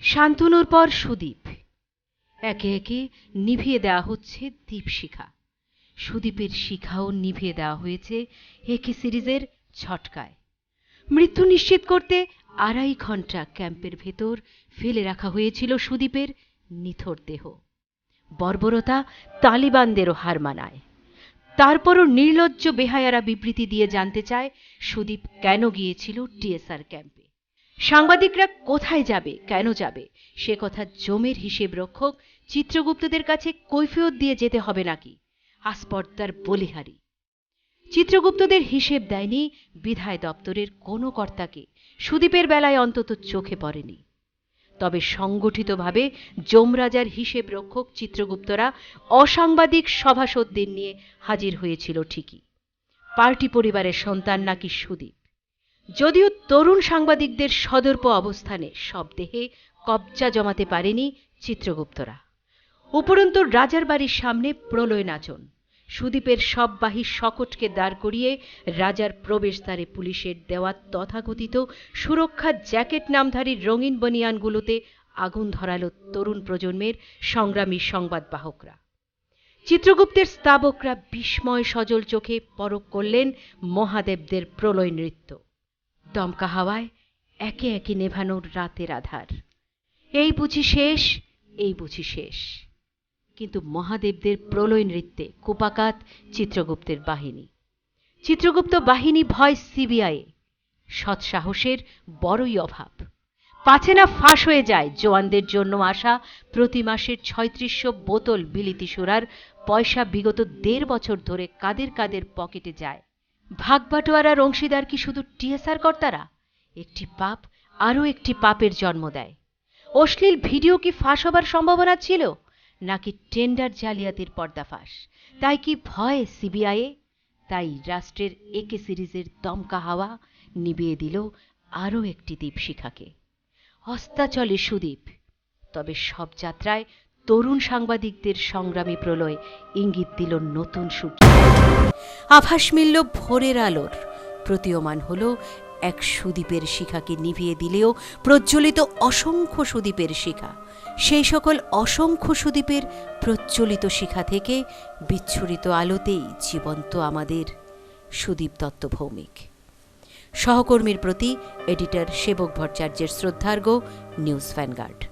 শান্তনুর পর সুদীপ। একে একে নিভিয়ে দেওয়া হচ্ছে দীপশিখা। সুদীপের শিখাও নিভিয়ে দেওয়া হয়েছে একে সিরিজের ঝটকায়। মৃত্যু নিশ্চিত করতে 2.5 ঘন্টা ক্যাম্পের ভেতর ফেলে রাখা হয়েছিল সুদীপের নিথর দেহ। বর্বরতা তালিবানদেরও হার মানায়। তারপরও নির্লজ্জ বেহায়ারা বিবৃতি দিয়ে জানতে চায় সুদীপ কেন গিয়েছিল টিএসআর ক্যাম্পে। সাংবাদিকরা কোথায় যাবে, কেন যাবে, সে কথা জমের হিসেব রক্ষক চিত্রগুপ্তদের কাছে কৈফিয়ত দিয়ে যেতে হবে নাকি আস্পর্দার বলিহারি। চিত্রগুপ্তদের হিসেব দেয়নি বিধায় দপ্তরের কোনো কর্তাকে, সুদীপের বেলায় অন্তত চোখে পড়েনি। তবে সংগঠিতভাবে যমরাজার হিসেব রক্ষক চিত্রগুপ্তরা অসাংবাদিক সভাসদদের নিয়ে হাজির হয়েছিল ঠিকই। পার্টি পরিবারের সন্তান নাকি সুদীপ। যদিও তরুণ সাংবাদিকদের সদর্প অবস্থানে সব দেহে কবজা জমাতে পারেনি চিত্রগুপ্তরা। উপরন্তু রাজার বাড়ির সামনে প্রলয় নাচন। সুদীপের সববাহী শকটকে দাঁড় করিয়ে রাজার প্রবেশদ্বারে পুলিশের দেওয়া তথাকথিত সুরক্ষা জ্যাকেট নামধারী রঙিন বনিয়ানগুলোতে আগুন ধরালো তরুণ প্রজন্মের সংগ্রামী সংবাদবাহকরা। চিত্রগুপ্তের স্তাবকরা বিস্ময় সজল চোখে পরখ করলেন মহাদেবদের প্রলয় নৃত্য। দমকা হাওয়ায় একে একে নেভানোর রাতের আধার। এই বুঝি শেষ, এই বুঝি শেষ। কিন্তু মহাদেবদের প্রলয় নৃত্যে কুপাকাত চিত্রগুপ্তের বাহিনী। চিত্রগুপ্ত বাহিনী ভয় সিবিআই। সৎসাহসের বড়ই অভাব। পাছে না ফাঁস হয়ে যায় জওয়ানদের জন্য আসা প্রতি মাসের 3600 বোতল বিলিতি সুরার পয়সা বিগত 1.5 বছর ধরে কাদের কাদের পকেটে যায়। ভাগবাটোয়ারার অংশীদার কি শুধু টিএসআর কর্তারা? একটি পাপ আরও একটি পাপের জন্ম দেয়। অশ্লীল ভিডিও কি ফাঁস হবার সম্ভাবনা ছিল, নাকি টেন্ডার জালিয়াতির পর্দাফাঁস? তাই কি ভয় সিবিআই? তাই রাষ্ট্রের একে সিরিজের দমকা হাওয়া নিভিয়ে দিল আরও একটি দীপশিখাকে। অস্তাচলে সুদীপ। তবে সব যাত্রায় তরুণ সাংবাদিকদের সংগ্রামী প্রলয় ইঙ্গিত দিল নতুন সূর্য। আভাস মিলল ভোরের আলোর। প্রতীয়মান হল এক সুদীপের শিখাকে নিভিয়ে দিলেও প্রজ্বলিত অসংখ্য সুদীপের শিখা। সেই সকল অসংখ্য সুদীপের প্রজ্বলিত শিখা থেকে বিচ্ছুরিত আলোতেই জীবন্ত আমাদের সুদীপ দত্ত ভৌমিক। সহকর্মীর প্রতি এডিটর সেবক ভট্টাচার্যের শ্রদ্ধার্ঘ্য। News vanguard.